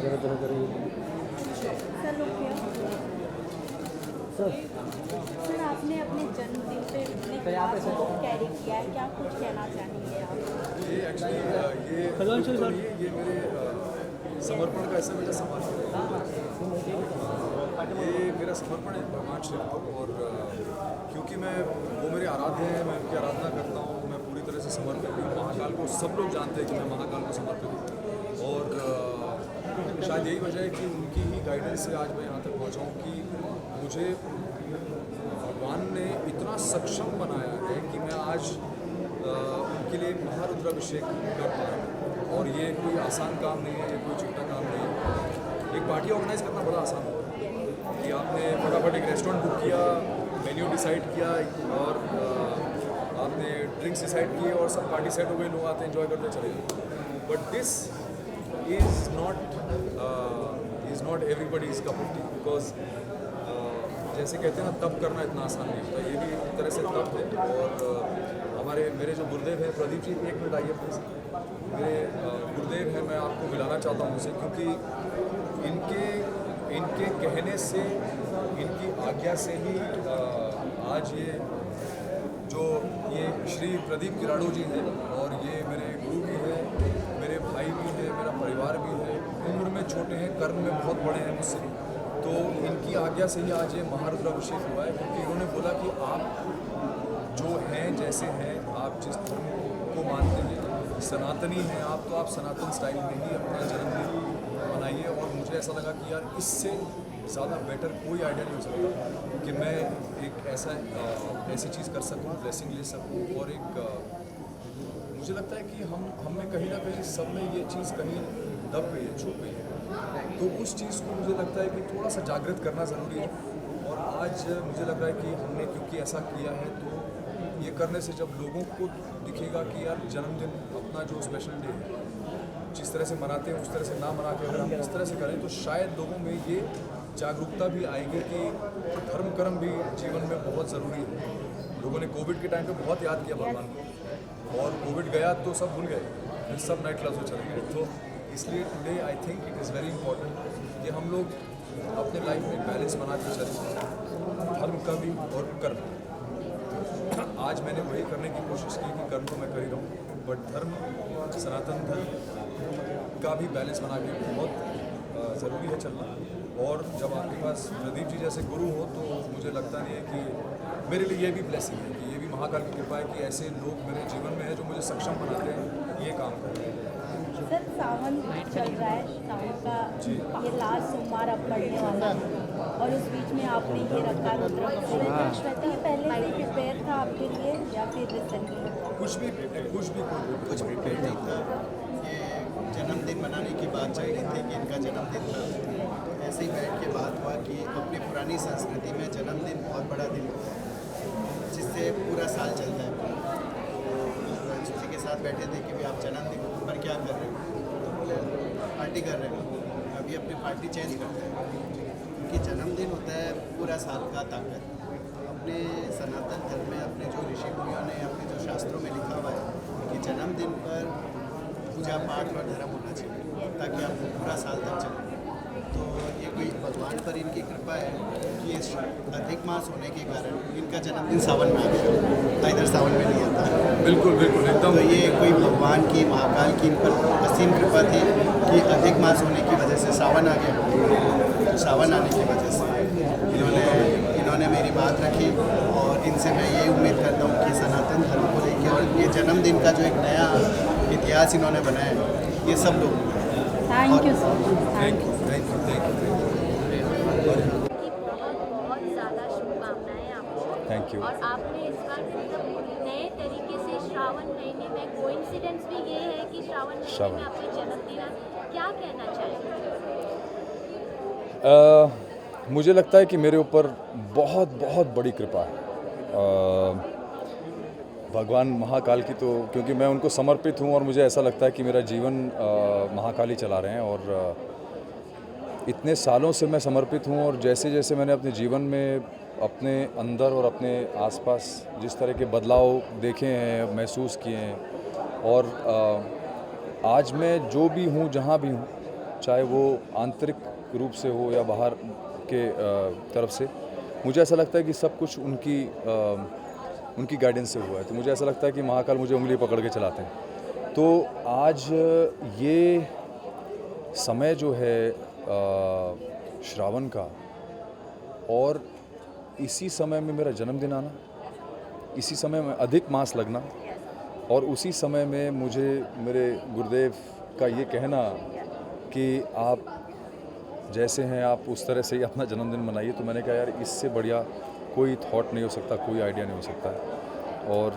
Sir रुकिए। Sir आपने अपने जन्मदिन पे अपने क्लास को कैरी किया है, क्या कुछ कहना चाहेंगे आप? ये एक्चुअली ये मेरे समर्पण का ऐसा मेरा सवाल है। ये मेरा समर्पण है भगवान शिव को, और क्योंकि वो मेरे आराध्य हैं, मैं उनकी आराधना करता हूँ, मैं पूरी तरह से समर्पित हूँ महाकाल को। सब लोग जानते हैं कि मैं महाकाल को समर्पित हूँ, और शायद यही वजह है कि उनकी ही गाइडेंस से आज मैं यहाँ तक पहुँचा हूँ कि मुझे भगवान ने इतना सक्षम बनाया है कि मैं आज उनके लिए महारुद्राभिषेक कर पाया। और ये कोई आसान काम नहीं है, ये कोई छोटा काम नहीं है। एक पार्टी ऑर्गेनाइज करना बड़ा आसान होता है कि आपने फटाफट एक रेस्टोरेंट बुक किया, मेन्यू डिसाइड किया, और आपने ड्रिंक्स डिसाइड किए, और सब पार्टी सेट हो गई, लोग आते एंजॉय करते चले गए। But this is not everybody's cup of tea, because जैसे कहते हैं ना, तप करना इतना आसान नहीं होता। ये भी एक तरह से तप है। और मेरे जो गुरुदेव हैं, प्रदीप जी, एक मिनट आइए प्लीज़। मेरे गुरुदेव हैं, मैं आपको मिलाना चाहता हूँ उनसे, क्योंकि इनके कहने से, इनकी आज्ञा से ही आज ये श्री प्रदीप किराड़ू जी हैं, और ये मेरे गुरु भी हैं, मेरे भाई भी हैं, मेरा परिवार भी है। उम्र में छोटे हैं, कर्म में बहुत बड़े हैं मुझसे, तो इनकी आज्ञा से ही आज ये महारुद्राभिषेक हुआ है। क्योंकि इन्होंने बोला कि आप जो हैं, जैसे हैं, आप जिस धर्म को मानते हैं, सनातनी हैं आप, तो आप सनातन स्टाइल में ही अपना जन्मदिन मनाइए। और मुझे ऐसा लगा कि यार, इससे ज़्यादा बेटर कोई आइडिया नहीं हो सकता कि मैं एक ऐसी चीज़ कर सकूँ, ब्लेसिंग ले सकूँ। और मुझे लगता है कि हम में कहीं ना कहीं सब में ये चीज़ कहीं दब गई है, छुप गई है। तो उस चीज़ को मुझे लगता है कि थोड़ा सा जागृत करना ज़रूरी है। और आज मुझे लग रहा है कि हमने क्योंकि ऐसा किया है, तो ये करने से जब लोगों को दिखेगा कि यार, जन्मदिन अपना जो स्पेशल डे है, जिस तरह से मनाते हैं उस तरह से ना मना के अगर हम इस तरह से करें, तो शायद लोगों में ये जागरूकता भी आएगी कि धर्म कर्म भी जीवन में बहुत ज़रूरी है। लोगों ने कोविड के टाइम पे बहुत याद किया भगवान को, और कोविड गया तो सब भूल गए, फिर सब नाइट क्लब्स में चले गए। तो इसलिए today I think it is very important कि हम लोग अपने लाइफ में बैलेंस बना के चलें, धर्म का भी और कर्म। आज मैंने वही करने की कोशिश की कि कर्म तो मैं कर ही रहा हूँ, बट धर्म, सनातन धर्म का भी बैलेंस बना के बहुत ज़रूरी है चलना। और जब आपके पास प्रदीप जी जैसे गुरु हो, तो मुझे लगता नहीं है कि मेरे लिए ये भी ब्लेसिंग है, कि ये भी महाकाल की कृपा है कि ऐसे लोग मेरे जीवन में हैं जो मुझे सक्षम बनाते हैं ये काम करते हैं। सर सावन चल रहा है, सावन का ये लास्ट सोमवार अब पड़ने वाला है, और उस बीच में आपने ये रखा रुद्राभिषेक। तो ये पहले से प्रिपेयर था आपके लिए या फिर रिसेंटली? कुछ भी प्रिपेयर नहीं था। ये जन्मदिन मनाने की बात चल रही थी कि इनका जन्मदिन था। ऐसे ही बैठ के बात हुआ कि अपनी पुरानी संस्कृति में जन्मदिन बहुत बड़ा दिन होता है, जिससे पूरा साल चलता है। तो किसी के साथ बैठे थे कि भाई आप जन्मदिन पर क्या कर रहे हो, पार्टी कर रहे हो, अभी अपनी पार्टी चेंज करते हैं। क्योंकि जन्मदिन होता है पूरा साल का ताकत। अपने सनातन धर्म में, अपने जो ऋषि मुनियों ने, अपने जो शास्त्रों में लिखा हुआ है कि जन्मदिन पर पूजा पाठ और धर्म होना चाहिए, ताकि आप पूरा साल तक चले। तो ये कोई भगवान पर इनकी कृपा है कि इस अधिक मास होने के कारण इनका जन्मदिन सावन में आ गया, इधर सावन में नहीं आता। बिल्कुल बिल्कुल एकदम। तो ये कोई भगवान की, महाकाल की इन पर असीम कृपा थी कि अधिक मास होने की वजह से सावन आ गया। सावन आने की वजह से इन्होंने मेरी बात रखी, और इनसे मैं ये उम्मीद करता हूँ कि सनातन धर्म को लेकर और ये जन्मदिन का जो एक नया इतिहास इन्होंने बनाया, ये सब लोग। Thank you sir. Thank you thank you thank you. बहुत ज़्यादा शुभकामनाएं आपको। Thank you. और आपने इस बार मतलब नए तरीके से श्रावण महीने में, कोइंसिडेंस भी ये है कि श्रावण महीने में आपका जन्मदिन है, क्या कहना चाहेंगे? मुझे लगता है कि मेरे ऊपर बहुत बहुत बड़ी कृपा है भगवान महाकाल की। तो क्योंकि मैं उनको समर्पित हूँ, और मुझे ऐसा लगता है कि मेरा जीवन महाकाल ही चला रहे हैं, और इतने सालों से मैं समर्पित हूँ। और जैसे जैसे मैंने अपने जीवन में अपने अंदर और अपने आसपास जिस तरह के बदलाव देखे हैं, महसूस किए हैं, और आज मैं जो भी हूँ, जहाँ भी हूँ, चाहे वो आंतरिक रूप से हो या बाहर के तरफ से। मुझे ऐसा लगता है कि सब कुछ उनकी गाइडेंस से हुआ है। तो मुझे ऐसा लगता है कि महाकाल मुझे उंगली पकड़ के चलाते हैं। तो आज ये समय जो है श्रावण का, और इसी समय में मेरा जन्मदिन आना, इसी समय में अधिक मास लगना, और उसी समय में मुझे मेरे गुरुदेव का ये कहना कि आप जैसे हैं आप उस तरह से ही अपना जन्मदिन मनाइए। तो मैंने कहा यार इससे बढ़िया कोई थॉट नहीं हो सकता, कोई आइडिया नहीं हो सकता। और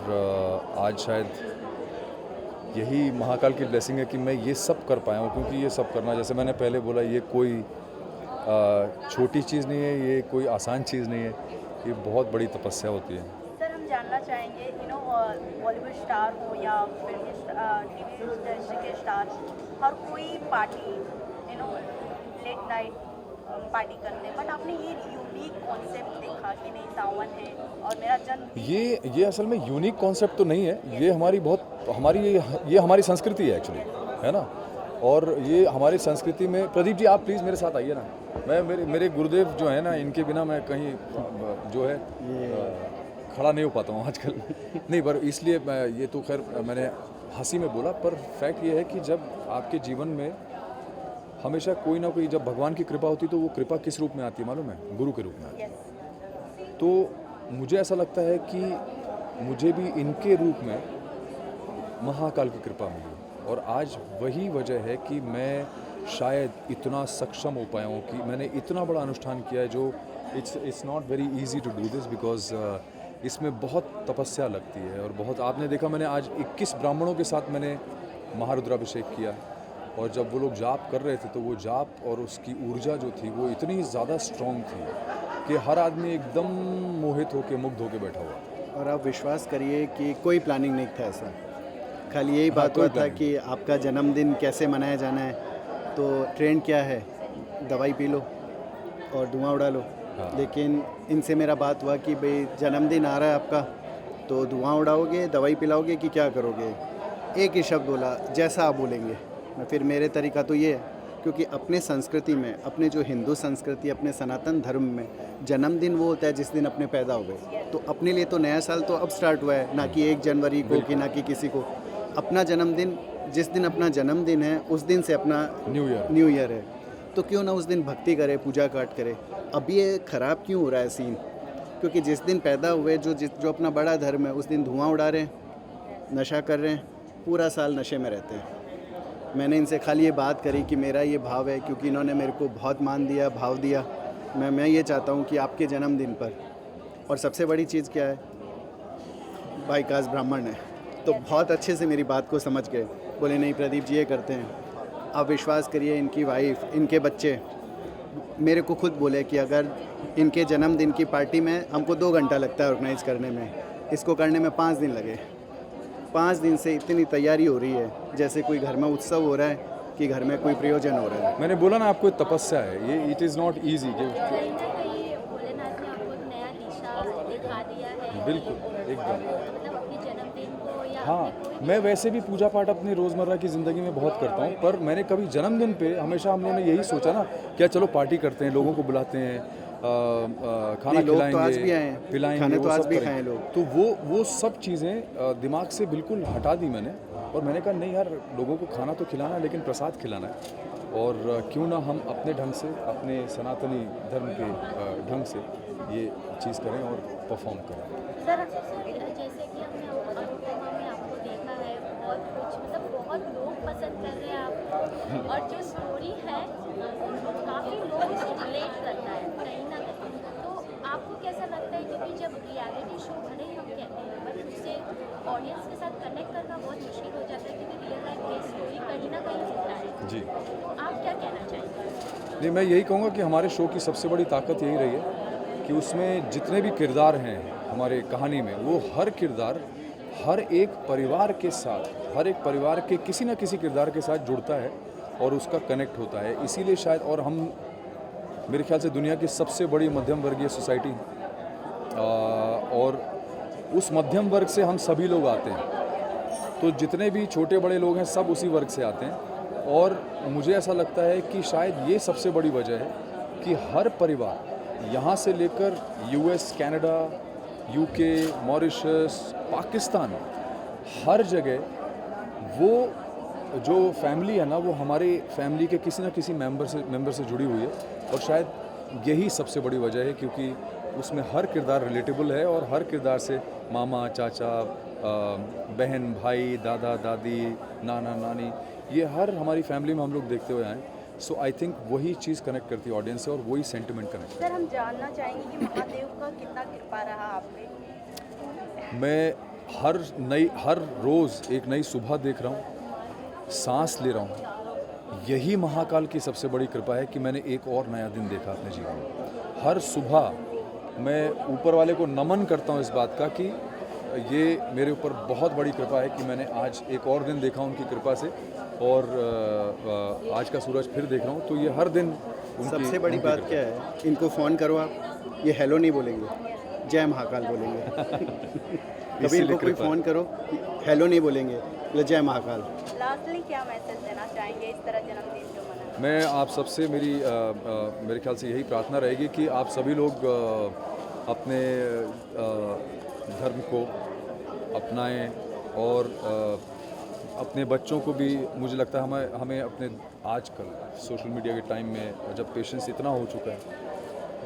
आज शायद यही महाकाल की ब्लेसिंग है कि मैं ये सब कर पाया हूँ, क्योंकि ये सब करना, जैसे मैंने पहले बोला, ये कोई छोटी चीज़ नहीं है, ये कोई आसान चीज़ नहीं है, ये बहुत बड़ी तपस्या होती है। सर हम जानना चाहेंगे बॉलीवुड स्टार हो या फिल्म टीवी इंडस्ट्री के स्टार, हर कोई पार्टी लेट नाइट पार्टी करते हैं, बट आपने ये यूनिक कॉन्सेप्ट देखा कि नहीं सावन है और मेरा जन्म। ये असल में यूनिक कॉन्सेप्ट तो नहीं है, ये ये हमारी संस्कृति है एक्चुअली, है ना। और ये हमारी संस्कृति में, प्रदीप जी आप प्लीज़ मेरे साथ आइए ना। मैं मेरे गुरुदेव जो है ना, इनके बिना मैं कहीं जो है खड़ा नहीं हो पाता हूँ आजकल। नहीं, पर इसलिए ये तो खैर मैंने हंसी में बोला, पर फैक्ट ये है कि जब आपके जीवन में हमेशा कोई ना कोई, जब भगवान की कृपा होती है तो वो कृपा किस रूप में आती है मालूम है? गुरु के रूप में आती है। तो मुझे ऐसा लगता है कि मुझे भी इनके रूप में महाकाल की कृपा मिली, और आज वही वजह है कि मैं शायद इतना सक्षम हो पाया हूँ कि मैंने इतना बड़ा अनुष्ठान किया है, जो it's not very easy to do this, because इसमें बहुत तपस्या लगती है। और बहुत, आपने देखा मैंने आज 21 ब्राह्मणों के साथ मैंने महारुद्राभिषेक किया, और जब वो लोग जाप कर रहे थे तो वो जाप और उसकी ऊर्जा जो थी वो इतनी ज़्यादा स्ट्रॉन्ग थी कि हर आदमी एकदम मोहित होकर, मुग्ध होकर बैठा हुआ। और आप विश्वास करिए कि कोई प्लानिंग नहीं था ऐसा, खाली यही बात हुआ था कि आपका जन्मदिन कैसे मनाया जाना है। तो ट्रेंड क्या है, दवाई पी लो और धुआं उड़ा लो। लेकिन इनसे मेरा बात हुआ कि भाई जन्मदिन आ रहा है आपका, तो धुआं उड़ाओगे, दवाई पिलाओगे कि क्या करोगे? एक ही शब्द बोला, जैसा आप बोलेंगे। मैं फिर मेरे तरीका तो ये है, क्योंकि अपने संस्कृति में, अपने जो हिंदू संस्कृति, अपने सनातन धर्म में जन्मदिन वो होता है जिस दिन अपने पैदा हो गए। तो अपने लिए तो नया साल तो अब स्टार्ट हुआ है, ना कि 1 जनवरी को, कि ना कि किसी को। अपना जन्मदिन, जिस दिन अपना जन्मदिन है उस दिन से अपना न्यू ईयर है। तो क्यों ना उस दिन भक्ति करे, पूजा पाठ करे। अब ये ख़राब क्यों हो रहा है सीन? क्योंकि जिस दिन पैदा हुए, जो अपना बड़ा धर्म है, उस दिन धुआं उड़ा रहे हैं, नशा कर रहे हैं, पूरा साल नशे में रहते हैं। मैंने इनसे खाली ये बात करी कि मेरा ये भाव है, क्योंकि इन्होंने मेरे को बहुत मान दिया, भाव दिया। मैं ये चाहता हूँ कि आपके जन्मदिन पर, और सबसे बड़ी चीज़ क्या है, भाई काज ब्राह्मण है, तो बहुत अच्छे से मेरी बात को समझ गए। बोले नहीं प्रदीप जी ये करते हैं। आप विश्वास करिए, इनकी वाइफ, इनके बच्चे मेरे को खुद बोले कि अगर इनके जन्मदिन की पार्टी में हमको 2 घंटा लगता है ऑर्गेनाइज़ करने में, इसको करने में 5 दिन लगे। 5 दिन से इतनी तैयारी हो रही है जैसे कोई घर में उत्सव हो रहा है कि घर में कोई प्रयोजन हो रहा है। मैंने बोला ना आपको, तपस्या है ये, इट इज़ नॉट ईजी। कहीं ना कहीं भोलेनाथ ने आपको एक नया दिशा दिखा दिया है। बिल्कुल, एकदम। मतलब अपने जन्मदिन को या हाँ, मैं वैसे भी पूजा पाठ अपनी रोज़मर्रा की ज़िंदगी में बहुत करता हूँ, पर मैंने कभी जन्मदिन पे हमेशा हमने यही सोचा ना, क्या चलो पार्टी करते हैं, लोगों को बुलाते हैं, खाना खिलाएंगे, तो आज भी आए हैं, पिलाएंगे, खाने तो वो आज सब भी करेंगे। खाए लोग। तो वो सब चीज़ें दिमाग से बिल्कुल हटा दी मैंने, और मैंने कहा नहीं यार, लोगों को खाना तो खिलाना है, लेकिन प्रसाद खिलाना है। और क्यों ना हम अपने ढंग से, अपने सनातनी धर्म के ढंग से ये चीज़ करें और परफॉर्म करें। सर जैसे कि हमने अनुपमा में आपको देखा है, बहुत कुछ, मतलब बहुत लोग पसंद कर रहे हैं आप, और जो स्टोरी है वो काफ़ी लोग उससे रिलेट करता है कहीं ना कहीं। तो आपको कैसा लगता है, क्योंकि जब रियलिटी शो भले ही हम कहते हैं, बट उससे ऑडियंस के साथ कनेक्ट करना बहुत मुश्किल हो जाता है, क्योंकि रियल लाइफ की स्टोरी कहीं ना कहीं होता है। जी, तो आप क्या कहना चाहेंगे? नहीं, मैं यही कहूँगा कि हमारे शो की सबसे बड़ी ताकत यही रही है कि उसमें जितने भी किरदार हैं हमारे कहानी में, वो हर किरदार हर एक परिवार के साथ, हर एक परिवार के किसी न किसी किरदार के साथ जुड़ता है और उसका कनेक्ट होता है। इसीलिए शायद, और हम मेरे ख्याल से दुनिया की सबसे बड़ी मध्यम वर्गीय सोसाइटी, और उस मध्यम वर्ग से हम सभी लोग आते हैं। तो जितने भी छोटे बड़े लोग हैं सब उसी वर्ग से आते हैं, और मुझे ऐसा लगता है कि शायद ये सबसे बड़ी वजह है कि हर परिवार यहाँ से लेकर US, Canada, UK, Mauritius, Pakistan, हर जगह वो जो फैमिली है ना, वो हमारे फैमिली के किसी ना किसी मेंबर से जुड़ी हुई है। और शायद यही सबसे बड़ी वजह है, क्योंकि उसमें हर किरदार रिलेटेबल है और हर किरदार से मामा, चाचा, बहन, भाई, दादा, दादी, नाना, नानी, ये हर हमारी फैमिली में हम लोग देखते हुए आए। सो आई थिंक वही चीज़ कनेक्ट करती है ऑडियंस से और वही सेंटिमेंट कनेक्ट। सर, हम जानना चाहेंगे कि महादेव का कितना कृपा रहा आप पे? मैं हर रोज़ एक नई सुबह देख रहा हूँ, सांस ले रहा हूँ। यही महाकाल की सबसे बड़ी कृपा है कि मैंने एक और नया दिन देखा अपने जीवन में। हर सुबह मैं ऊपर वाले को नमन करता हूँ इस बात का कि ये मेरे ऊपर बहुत बड़ी कृपा है कि मैंने आज एक और दिन देखा उनकी कृपा से, और आज का सूरज फिर देख रहा हूँ। तो ये हर दिन सबसे बड़ी बात क्या है, इनको फ़ोन करो आप, ये हेलो नहीं बोलेंगे, जय महाकाल बोलेंगे। कभी इनको कोई फ़ोन करो, हेलो नहीं बोलेंगे, बोले जय महाकाल। लास्टली क्या मैसेज देना चाहेंगे इस तरह जन्मदिन जो मना? मैं आप सबसे मेरे ख्याल से यही प्रार्थना रहेगी कि आप सभी लोग अपने धर्म को अपनाएं और अपने बच्चों को भी। मुझे लगता है हमें अपने आजकल सोशल मीडिया के टाइम में जब पेशेंस इतना हो चुका है,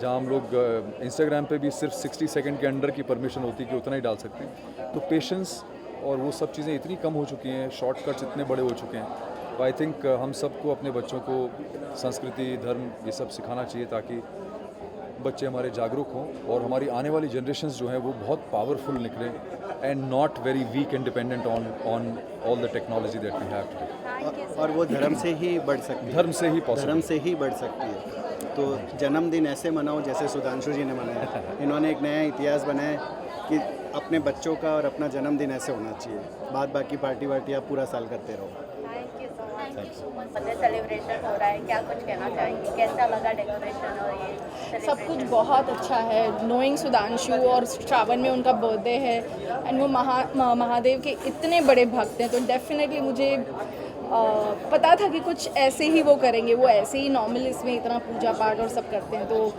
जहाँ हम लोग इंस्टाग्राम पे भी सिर्फ 60 सेकंड के अंडर की परमिशन होती है कि उतना ही डाल सकते हैं, तो पेशेंस और वो सब चीज़ें इतनी कम हो चुकी हैं, शॉर्टकट्स इतने बड़े हो चुके हैं। तो आई थिंक हम सबको अपने बच्चों को संस्कृति, धर्म, ये सब सिखाना चाहिए ताकि बच्चे हमारे जागरूक हों और हमारी आने वाली जनरेशन्स जो हैं वो बहुत पावरफुल निकलें and not very weak and dependent on all the technology that we have today. और वो धर्म से ही बढ़ सकती है, धर्म से ही possible। धर्म से ही बढ़ सकती है। तो जन्मदिन ऐसे मनाओ जैसे सुधांशु जी ने मनाया। इन्होंने एक नया इतिहास बनाया कि अपने बच्चों का और अपना जन्मदिन ऐसे होना चाहिए, बाद बाकी पार्टी वार्टी आप पूरा साल करते रहो। Thank you so much. Thank you so much. Birthday celebration हो रहा है, क्या कुछ कहना चाहेंगे? कैसा लगा डेकोरेशन और ये सब कुछ celebration? बहुत अच्छा है। नोइंग सुधांशु और श्रावण में उनका बर्थडे है एंड वो महादेव के इतने बड़े भक्त हैं, तो डेफिनेटली मुझे पता था कि कुछ ऐसे ही वो करेंगे। वो ऐसे ही नॉर्मल इसमें इतना पूजा पाठ और सब करते हैं, तो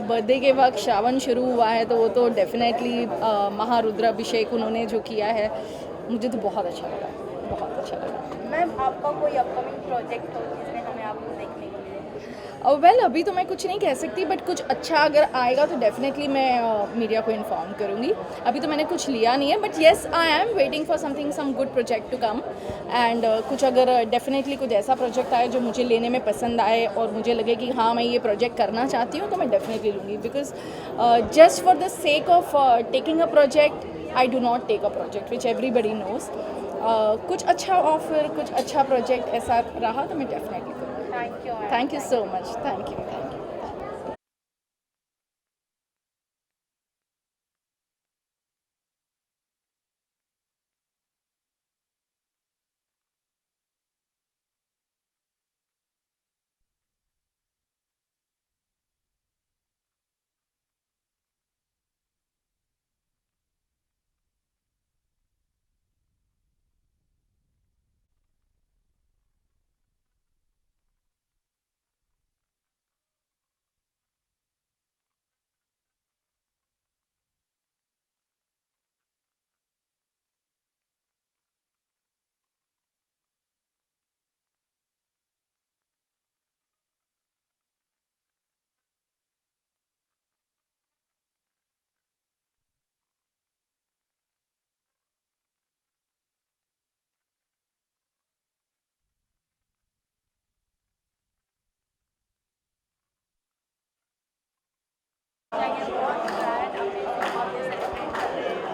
बर्थडे के वक्त श्रावण शुरू हुआ है, तो वो तो डेफिनेटली महारुद्र अभिषेक उन्होंने जो किया है, मुझे तो बहुत अच्छा लगा, बहुत अच्छा लगा। मैम, आपका कोई अपकमिंग प्रोजेक्ट हो जिसमें हमें आपको देखने को मिले? वेल अभी तो मैं कुछ नहीं कह सकती, बट कुछ अच्छा अगर आएगा तो डेफिनेटली मैं मीडिया को इन्फॉर्म करूँगी। अभी तो मैंने कुछ लिया नहीं है, but yes I am waiting for something, some good project to come. And कुछ अगर डेफिनेटली कुछ ऐसा प्रोजेक्ट आए जो मुझे लेने में पसंद आए और मुझे लगे कि हाँ मैं ये प्रोजेक्ट करना चाहती हूँ, तो मैं डेफिनेटली लूँगी। Because just for the sake of taking a project I do not take a project which everybody knows. कुछ अच्छा ऑफर, कुछ अच्छा प्रोजेक्ट ऐसा रहा तो मैं डेफिनेटली करूँगी। Thank you ma'am. Thank you so much. Thank you. Thank you.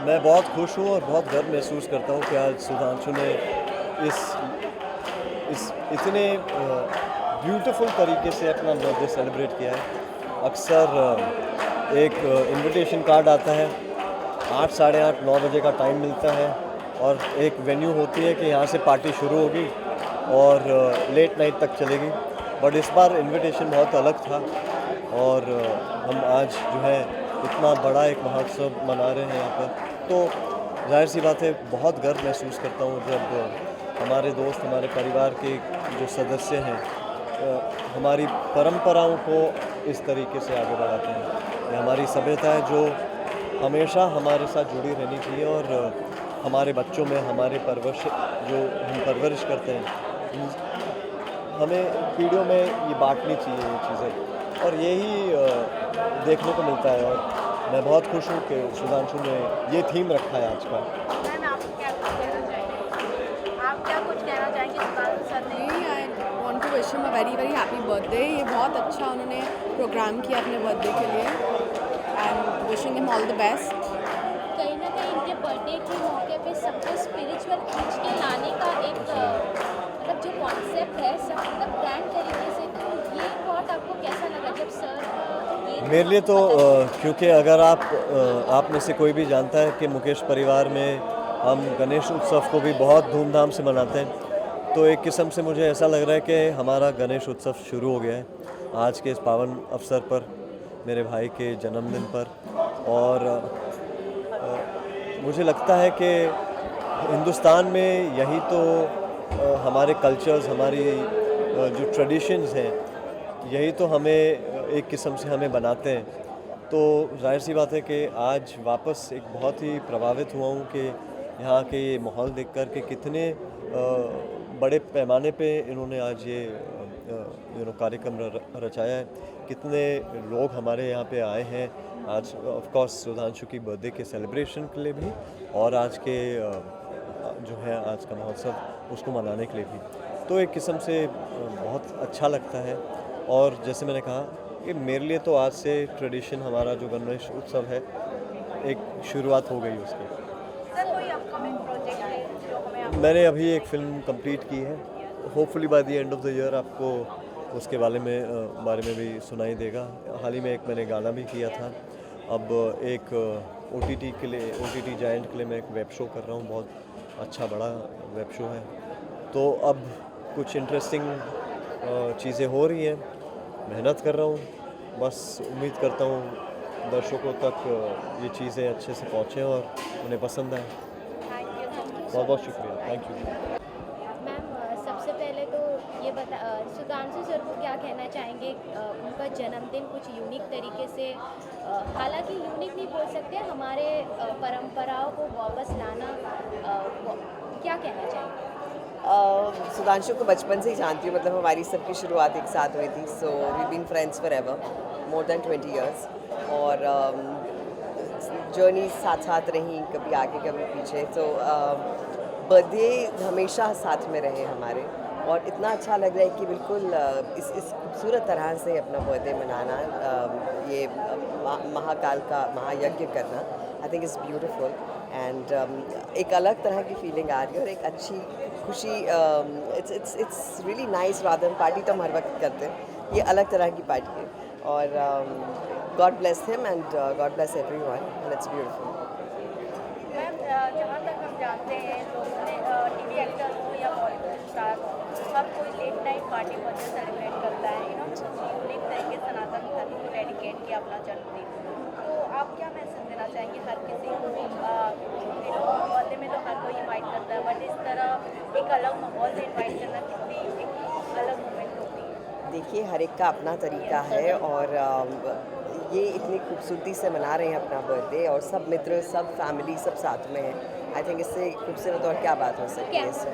मैं बहुत खुश हूँ और बहुत गर्व महसूस करता हूँ कि आज सुधांशु ने इस इतने ब्यूटीफुल तरीके से अपना बर्थडे सेलिब्रेट किया है। अक्सर एक इनविटेशन कार्ड आता है, 8, साढ़े 8, 9 बजे का टाइम मिलता है और एक वेन्यू होती है कि यहाँ से पार्टी शुरू होगी और लेट नाइट तक चलेगी। बट इस बार इनविटेशन बहुत अलग था और हम आज जो है इतना बड़ा एक महोत्सव मना रहे हैं यहाँ पर, तो जाहिर सी बात है बहुत गर्व महसूस करता हूँ जब हमारे दोस्त, हमारे परिवार के जो सदस्य हैं हमारी परंपराओं को इस तरीके से आगे बढ़ाते हैं। ये हमारी सभ्यता है जो हमेशा हमारे साथ जुड़ी रहनी चाहिए और हमारे बच्चों में हमारे हम परवरिश करते हैं, हमें पीढ़ियों में ये बांटनी चाहिए ये चीज़ें, और यही देखने को मिलता है। और मैं बहुत खुश हूँ कि सुधांशु ने ये थीम रखा है आज का। मैम आप क्या कुछ कहना चाहेंगे? आप क्या कुछ कहना चाहेंगे सुधांशु सर ने? I want to wish him a very very happy birthday. ये बहुत अच्छा उन्होंने प्रोग्राम किया अपने बर्थडे के लिए and wishing him all the best. कहीं ना कहीं इनके बर्थडे के मौके पे सबको स्पिरिचुअल खींच के लाने का एक मतलब जो कॉन्सेप्ट है सब मतलब ब्रांड तरीके से, तो ये थॉट आपको कैसा लगा जब सर मेरे लिए तो क्योंकि अगर आप में से कोई भी जानता है कि मुकेश परिवार में हम गणेश उत्सव को भी बहुत धूमधाम से मनाते हैं, तो एक किस्म से मुझे ऐसा लग रहा है कि हमारा गणेश उत्सव शुरू हो गया है आज के इस पावन अवसर पर, मेरे भाई के जन्मदिन पर। और मुझे लगता है कि हिंदुस्तान में यही तो हमारे कल्चर्स, हमारी जो ट्रेडिशंस हैं, यही तो हमें एक किस्म से हमें बनाते हैं। तो जाहिर सी बात है कि आज वापस एक बहुत ही प्रभावित हुआ हूँ कि यहाँ के ये माहौल देखकर के कितने बड़े पैमाने पे इन्होंने आज ये कार्यक्रम रचाया है, कितने लोग हमारे यहाँ पे आए हैं आज ऑफ कोर्स सुधांशु की बर्थडे के सेलिब्रेशन के लिए भी, और आज के जो है आज का महोत्सव उसको मनाने के लिए भी। तो एक किस्म से बहुत अच्छा लगता है। और जैसे मैंने कहा कि मेरे लिए तो आज से ट्रेडिशन हमारा जो गणेश उत्सव है एक शुरुआत हो गई उसकी। सर कोई अपकमिंग प्रोजेक्ट है जो हमें मैंने अभी एक फ़िल्म कंप्लीट की है, hopefully by the end of the year आपको उसके बारे में भी सुनाई देगा। हाल ही में एक मैंने गाना भी किया था। अब एक OTT जायंट के लिए मैं एक वेब शो कर रहा हूँ, बहुत अच्छा बड़ा वेब शो है। तो अब कुछ इंटरेस्टिंग चीज़ें हो रही हैं, मेहनत कर रहा हूँ, बस उम्मीद करता हूँ दर्शकों तक ये चीज़ें अच्छे से पहुँचें और उन्हें पसंद आए। बहुत बहुत शुक्रिया, थैंक यू। मैम सबसे पहले तो ये बता सुधांशु सर को क्या कहना चाहेंगे, उनका जन्मदिन कुछ यूनिक तरीके से, हालांकि यूनिक नहीं बोल सकते, हमारे परंपराओं को वापस लाना, क्या कहना चाहेंगे? सुधांशु को बचपन से ही जानती हूँ, मतलब हमारी सबकी शुरुआत एक साथ हुई थी। So we been friends for ever, more than 20 years, और जर्नी साथ साथ रही, कभी आगे कभी पीछे। तो बर्थडे हमेशा साथ में रहे हमारे, और इतना अच्छा लग रहा है कि बिल्कुल इस खूबसूरत तरह से अपना बर्थडे मनाना, ये महाकाल का महायज्ञ करना, I think is beautiful. And एक अलग तरह की फीलिंग आ रही है और एक अच्छी खुशी, it's really nice. Rather than party तो हम हर वक्त करते हैं, ये अलग तरह की पार्टी है। और God bless him and God bless everyone, and it's beautiful. Ma'am जहाँ तक हम जानते हैं लोगों ने टीवी एक्टर हो या बॉलीवुड स्टार हो, हर कोई late night party birthday celebrate करता है, यूनिक तरीके से सनातन धर्म को डेडिकेट किया अपना जन्मदिन। तो आप क्या मैसेज देना चाहेंगे हर किसी को? बर्थडे में तो हर कोई इन्वाइट करता है, बट इस तरह एक अलग माहौल में इन्वाइट करना कितनी एक अलग मोमेंट होती है। देखिए, हर एक का अपना तरीका है, और ये इतनी खूबसूरती से मना रहे हैं अपना बर्थडे, और सब मित्र, सब फैमिली, सब साथ में है। आई थिंक इससे खूबसूरत और क्या बात हो सकती है इससे।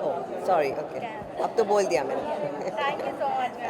ओह सॉरी, ओके, अब तो बोल दिया मैंने। Thank you so much.